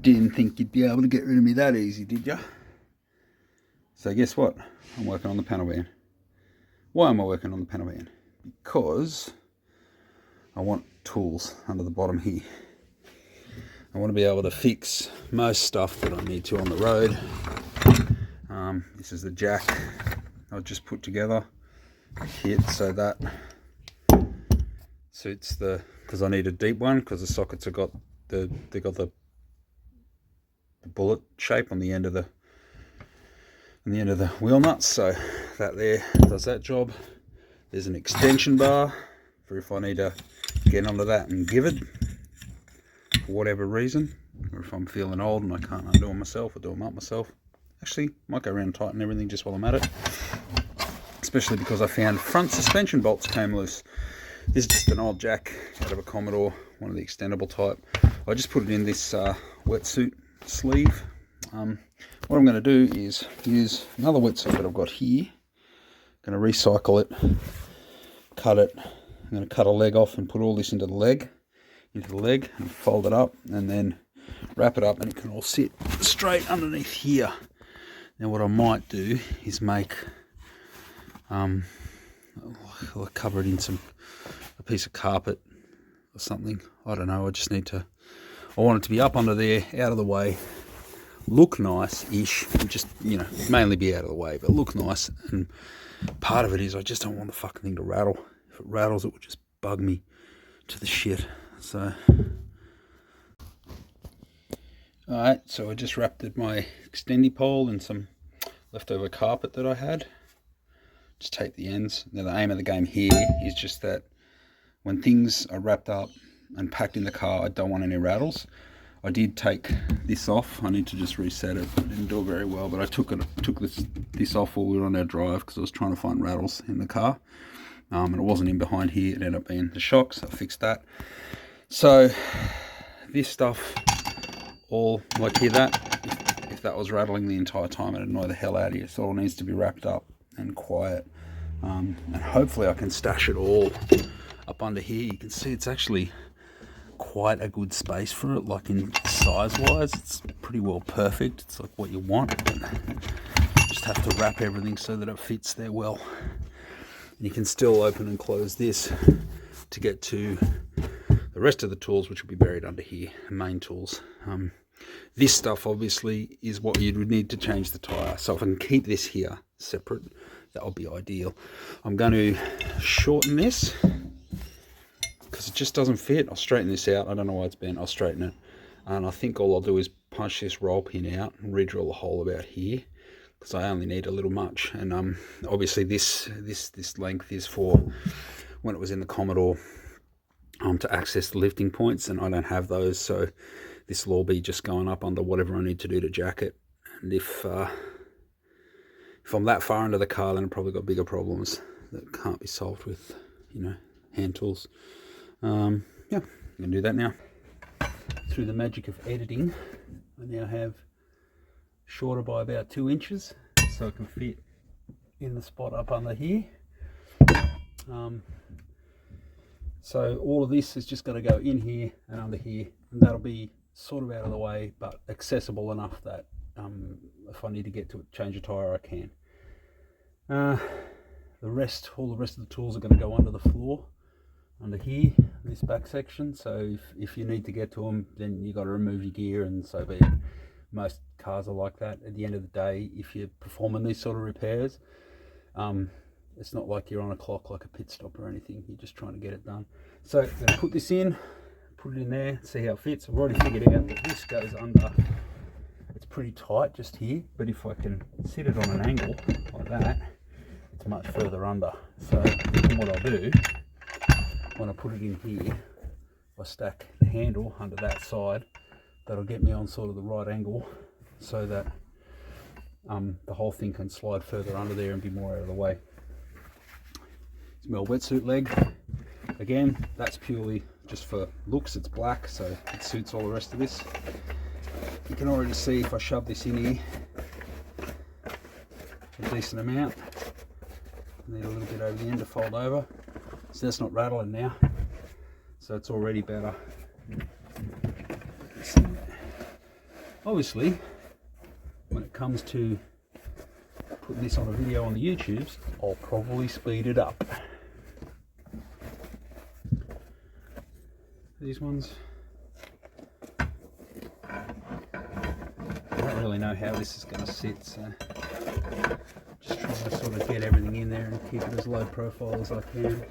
Didn't think you'd be able to get rid of me that easy, did ya? So guess what? I'm working on the panel van. Why am I working on the panel van? Because I want tools under the bottom here. I want to be able to fix most stuff that I need to on the road. This is the jack I just put together, kit, so that suits the, because I need a deep one because the sockets have got the bullet shape on the end of the wheel nuts, so that there does that job. There's an extension bar for if I need to get onto that and give it for whatever reason, or if I'm feeling old and I can't undo them myself or do them up myself. Actually, might go around and tighten everything just while I'm at it, especially because I found front suspension bolts came loose. This is just an old jack out of a Commodore, one of the extendable type. I just put it in this wetsuit sleeve. What I'm going to do is use another wetsuit that I've got here. I'm going to recycle it, cut it. I'm going to cut a leg off and put all this into the leg, and fold it up, and then wrap it up, and it can all sit straight underneath here. Now what I might do is make I'll cover it in a piece of carpet or something. I don't know. I want it to be up under there, out of the way, look nice-ish, and just, mainly be out of the way, but look nice. And part of it is I just don't want the fucking thing to rattle. If it rattles, it would just bug me to the shit. So, alright, so I just wrapped my extendy pole in some leftover carpet that I had. Just tape the ends. Now the aim of the game here is just that when things are wrapped up and packed in the car, I don't want any rattles. I did take this off. I need to just reset it. I didn't do it very well, but I took this off while we were on our drive because I was trying to find rattles in the car. And it wasn't in behind here. It ended up being the shocks. I fixed that. So this stuff, all, like, hear that? If that was rattling the entire time, it'd annoy the hell out of you. So it all needs to be wrapped up and quiet. And hopefully I can stash it all up under here. You can see it's actually quite a good space for it, like in size wise. It's pretty well perfect. It's like what you want. But just have to wrap everything so that it fits there well. And you can still open and close this to get to the rest of the tools, which will be buried under here, main tools. This stuff obviously is what you would need to change the tyre. So if I can keep this here separate, that would be ideal. I'm going to shorten this because it just doesn't fit. I'll straighten this out. I don't know why it's bent. I'll straighten it. And I think all I'll do is punch this roll pin out and re-drill a hole about here, because I only need a little much. And obviously this length is for when it was in the Commodore, to access the lifting points, and I don't have those, so this will all be just going up under whatever I need to do to jack it. And if I'm that far into the car, then I've probably got bigger problems that can't be solved with, hand tools. Yeah, I'm gonna do that now. Through the magic of editing, I now have shorter by about 2 inches, so it can fit in the spot up under here. So all of this is just going to go in here and under here, and that'll be sort of out of the way, but accessible enough that if I need to get to it, change a tyre, I can. All the rest of the tools are going to go under the floor, under here, this back section. So if you need to get to them, then you got to remove your gear, and so be it. Most cars are like that. At the end of the day, if you're performing these sort of repairs, it's not like you're on a clock, like a pit stop or anything. You're just trying to get it done. So I'm going to put this in, put it in there, see how it fits. I've already figured out that this goes under. It's pretty tight just here, but if I can sit it on an angle like that, it's much further under. So what I'll do, when I put it in here, I stack the handle under that side. That'll get me on sort of the right angle, so that the whole thing can slide further under there and be more out of the way. It's my wetsuit leg. Again, that's purely just for looks. It's black, so it suits all the rest of this. You can already see if I shove this in here a decent amount. I need a little bit over the end to fold over. So that's not rattling now, so it's already better. Obviously, when it comes to putting this on a video on the YouTubes, I'll probably speed it up. These ones, I don't really know how this is going to sit, so just trying to sort of get everything in there and keep it as low profile as I can.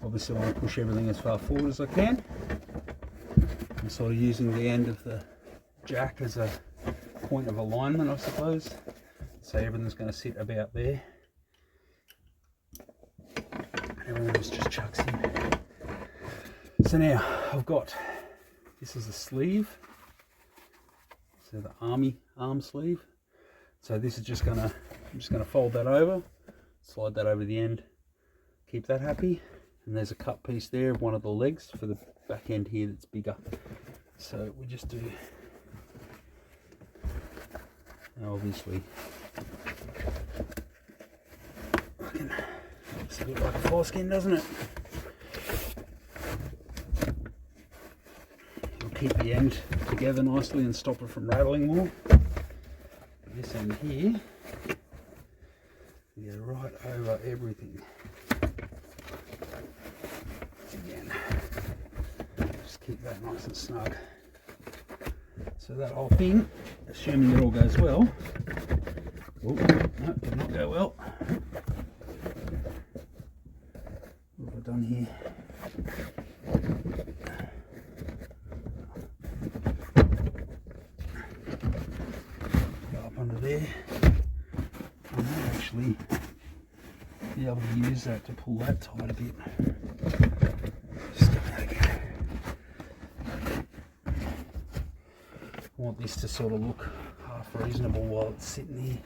Obviously I want to push everything as far forward as I can. I'm sort of using the end of the jack as a point of alignment, I suppose. So everything's going to sit about there. Everything just chucks in. So now I've got, this is a sleeve. So the arm sleeve. So this is just I'm just gonna fold that over, slide that over the end, keep that happy. And there's a cut piece there of one of the legs for the back end here that's bigger. So we just do, obviously, looks a bit like a foreskin, doesn't it? It'll keep the end together nicely and stop it from rattling more. This end here, you get right over everything. Again, just keep that nice and snug. So that whole thing, assuming it all goes well, oh, no, did not go well. What have I done here? Go up under there. I might actually be able to use that to pull that tight a bit. Just give that a go. I want this to sort of look half reasonable while it's sitting here.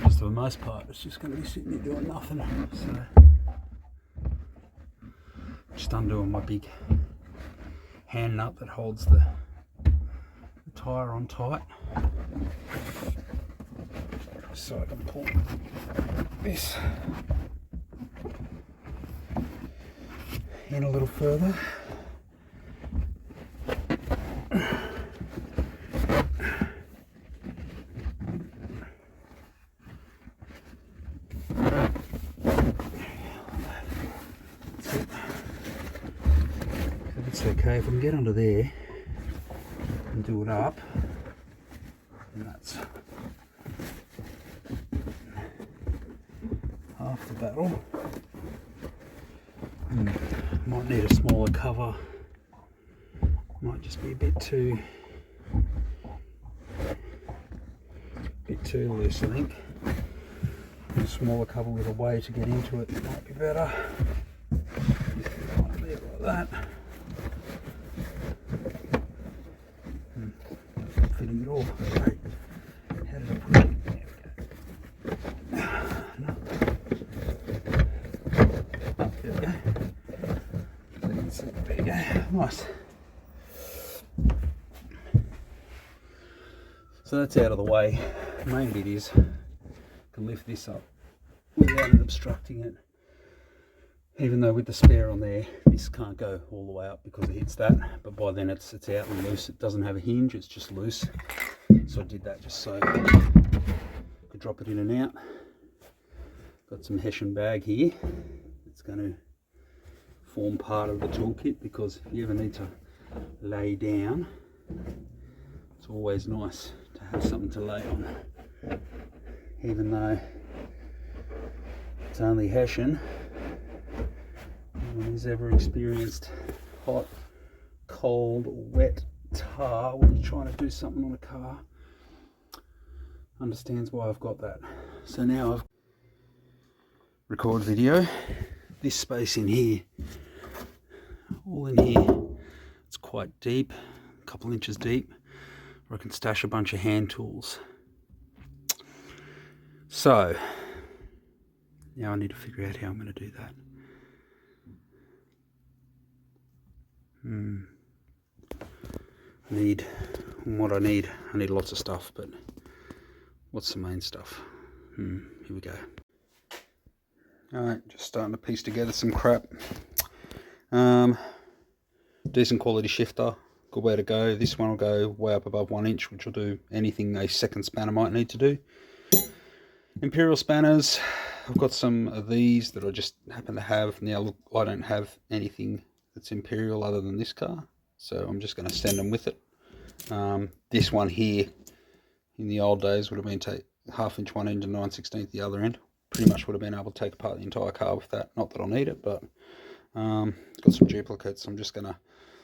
Just for the most part, it's just going to be sitting here doing nothing. So just undoing my big hand nut that holds the tyre on tight, so I can pull this in a little further. It's okay if I can get under there and do it up, and that's half the battle. Might need a smaller cover, might just be a bit too loose, I think. A smaller cover with a way to get into it might be better. Like that. Fitting it all. Right. How did I put it? There we go. There we go. Nice. So that's out of the way. The main bit is to lift this up without it obstructing it. Even though with the spare on there, this can't go all the way up because it hits that, but by then it's out and loose. It doesn't have a hinge, it's just loose. So I did that just so I could drop it in and out. Got some Hessian bag here. It's going to form part of the toolkit, because if you ever need to lay down, it's always nice to have something to lay on. Even though it's only Hessian, anyone who's ever experienced hot, cold, or wet tar when you're trying to do something on a car understands why I've got that. So now I've record video. This space in here, all in here, it's quite deep, a couple inches deep, where I can stash a bunch of hand tools. So now I need to figure out how I'm going to do that. I need lots of stuff, but what's the main stuff? Here we go. Alright, just starting to piece together some crap. Decent quality shifter, good way to go. This one will go way up above 1 inch, which will do anything a second spanner might need to do. Imperial spanners, I've got some of these that I just happen to have. Now look, I don't have anything that's Imperial other than this car, so I'm just going to send them with it. This one here, in the old days, would have been 1/2 inch one end and 9/16 the other end. Pretty much would have been able to take apart the entire car with that. Not that I'll need it, but got some duplicates. I'm just going to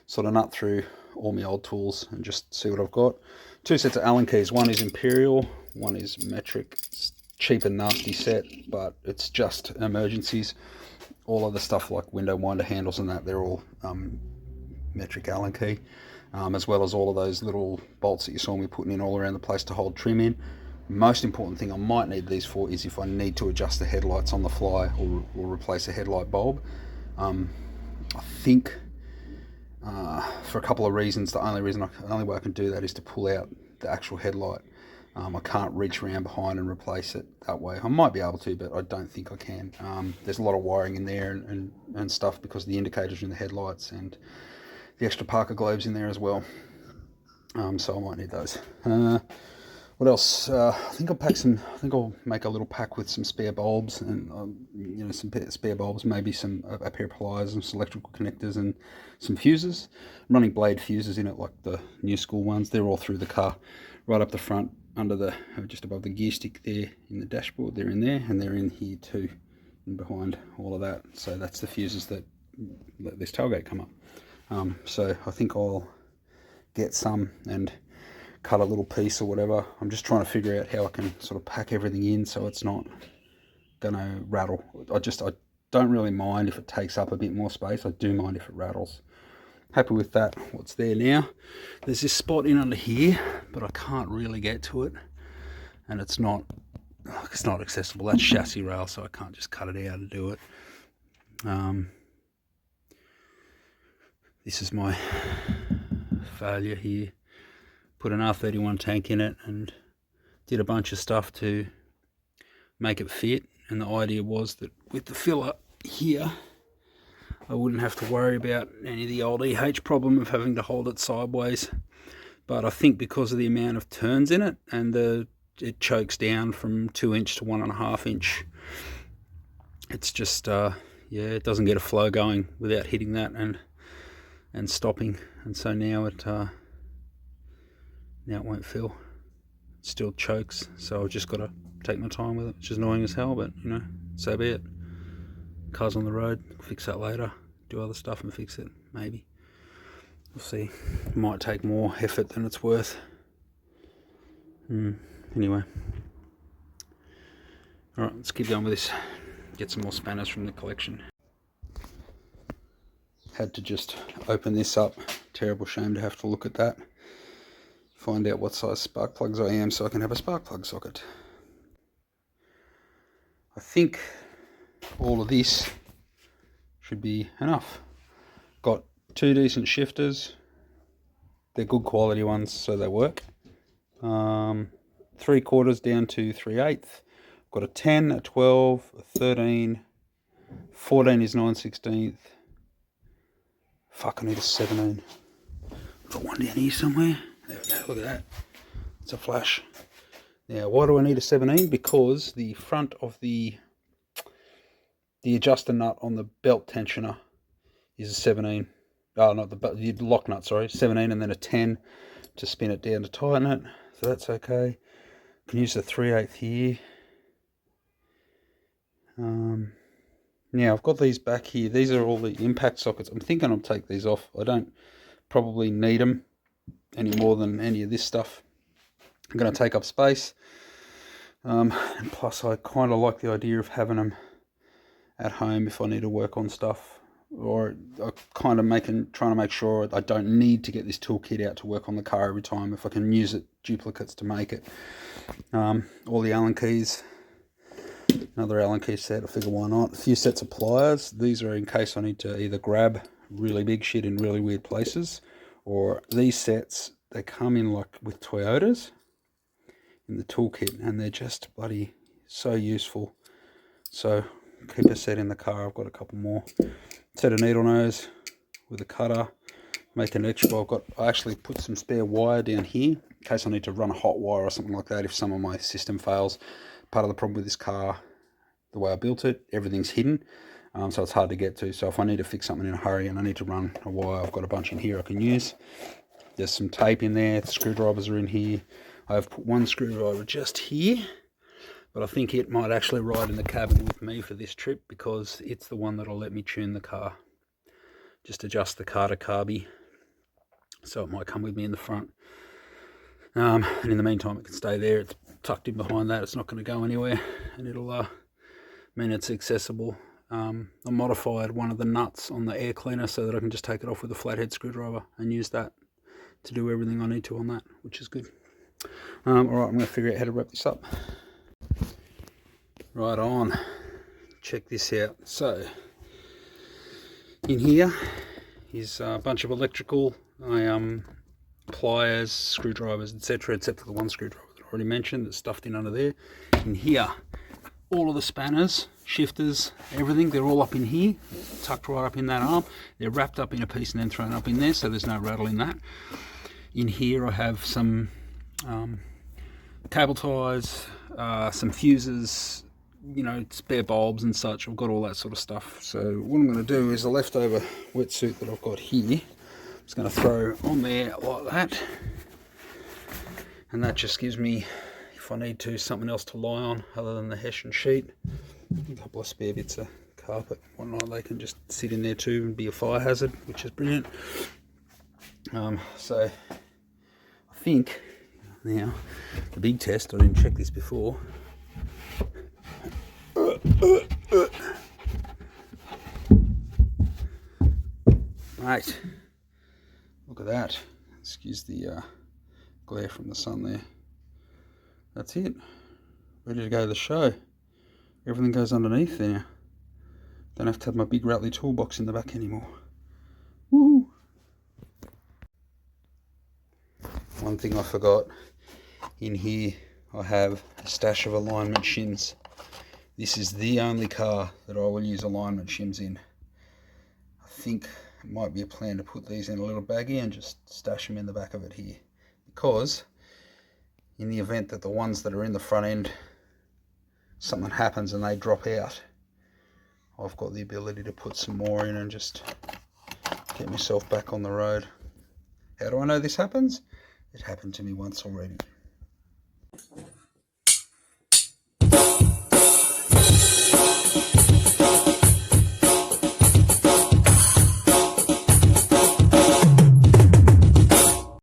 sort of nut through all my old tools and just see what I've got. 2 sets of Allen keys. One is Imperial, one is metric. It's cheap and nasty set, but it's just emergencies. All of the stuff like window winder handles and that, they're all metric Allen key, as well as all of those little bolts that you saw me putting in all around the place to hold trim in. Most important thing I might need these for is if I need to adjust the headlights on the fly or replace a headlight bulb. I think for a couple of reasons, the only way I can do that is to pull out the actual headlight. I can't reach around behind and replace it that way. I might be able to, but I don't think I can. There's a lot of wiring in there and stuff because of the indicators in the headlights and the extra Parker globes in there as well. So I might need those. What else? I think I'll make a little pack with some spare bulbs and some spare bulbs, maybe a pair of pliers and some electrical connectors and some fuses. I'm running blade fuses in it, like the new school ones. They're all through the car, right up the front, just above the gear stick there in the dashboard. They're in there, and they're in here too, and behind all of that. So that's the fuses that let this tailgate come up. So I think I'll get some and cut a little piece or whatever. I'm just trying to figure out how I can sort of pack everything in so it's not gonna rattle. I don't really mind if it takes up a bit more space. I do mind if it rattles. Happy with that, what's there now. There's this spot in under here, but I can't really get to it, and it's not accessible. That's chassis rail, so I can't just cut it out and do it. This is my failure here. Put an R31 tank in it and did a bunch of stuff to make it fit, and the idea was that with the filler here I wouldn't have to worry about any of the old EH problem of having to hold it sideways. But I think because of the amount of turns in it and it chokes down from 2 inch to 1.5 inch, it's just it doesn't get a flow going without hitting that and stopping, and so now it won't fill. It still chokes, so I've just got to take my time with it, which is annoying as hell, but so be it. Car's on the road, fix that later, do other stuff and fix it, maybe. We'll see. It might take more effort than it's worth. Anyway. Alright, let's keep going with this. Get some more spanners from the collection. Had to just open this up. Terrible shame to have to look at that. Find out what size spark plugs I am so I can have a spark plug socket. I think all of this should be enough. Got 2 decent shifters. They're good quality ones, so they work. 3/4 down to 3/8. Got a 10, a 12, a 13, 14 is 9/16. Fuck, I need a 17. I've got one down here somewhere. There we go, look at that. It's a flash. Now, why do I need a 17? Because the front of the adjuster nut on the belt tensioner is a 17. Oh, not the lock nut, sorry. 17 and then a 10 to spin it down to tighten it. So that's okay. Can use the 3/8 here. Now, I've got these back here. These are all the impact sockets. I'm thinking I'll take these off. I don't probably need them any more than any of this stuff. I'm going to take up space. And plus, I kind of like the idea of having them at home if I need to work on stuff. Or I kind of trying to make sure I don't need to get this toolkit out to work on the car every time if I can use duplicates to make it. All the Allen keys. Another Allen key set, I figure why not. A few sets of pliers. These are in case I need to either grab really big shit in really weird places. Or these sets, they come in like with Toyotas in the toolkit, and they're just bloody so useful. So keep a set in the car. I've got a couple more. Set a needle nose with a cutter. Make an extra. I actually put some spare wire down here in case I need to run a hot wire or something like that if some of my system fails. Part of the problem with this car, the way I built it, everything's hidden, so it's hard to get to. So if I need to fix something in a hurry and I need to run a wire, I've got a bunch in here I can use. There's some tape in there. The screwdrivers are in here. I've put one screwdriver just here, but I think it might actually ride in the cabin with me for this trip because it's the one that'll let me tune the car. Just adjust the car to carby. So it might come with me in the front. And in the meantime, it can stay there. It's tucked in behind that. It's not going to go anywhere. And it'll mean it's accessible. I modified one of the nuts on the air cleaner so that I can just take it off with a flathead screwdriver and use that to do everything I need to on that, which is good. Alright, I'm going to figure out how to wrap this up. Right on. Check this out. So, in here is a bunch of electrical, pliers, screwdrivers, etc., except for the one screwdriver that I already mentioned that's stuffed in under there. In here, all of the spanners, shifters, everything, they're all up in here, tucked right up in that arm. They're wrapped up in a piece and then thrown up in there, so there's no rattle in that. In here I have some cable ties, some fuses, you know, spare bulbs and such. I've got all that sort of stuff. So what I'm going to do is a leftover wetsuit that I've got here, I'm just going to throw on there like that, and that just gives me, if I need to, something else to lie on other than the Hessian sheet. A couple of spare bits of carpet, whatnot, they can just sit in there too and be a fire hazard, which is brilliant. So I think now the big test, I didn't check this before. Mate, look at that. Excuse the glare from the sun there. That's it. Ready to go to the show. Everything goes underneath there. Don't have to have my big rattly toolbox in the back anymore. Woo! One thing I forgot. In here I have a stash of alignment shims. This is the only car that I will use alignment shims in. I think it might be a plan to put these in a little baggie and just stash them in the back of it here. Because in the event that the ones that are in the front end, something happens and they drop out, I've got the ability to put some more in and just get myself back on the road. How do I know this happens? It happened to me once already.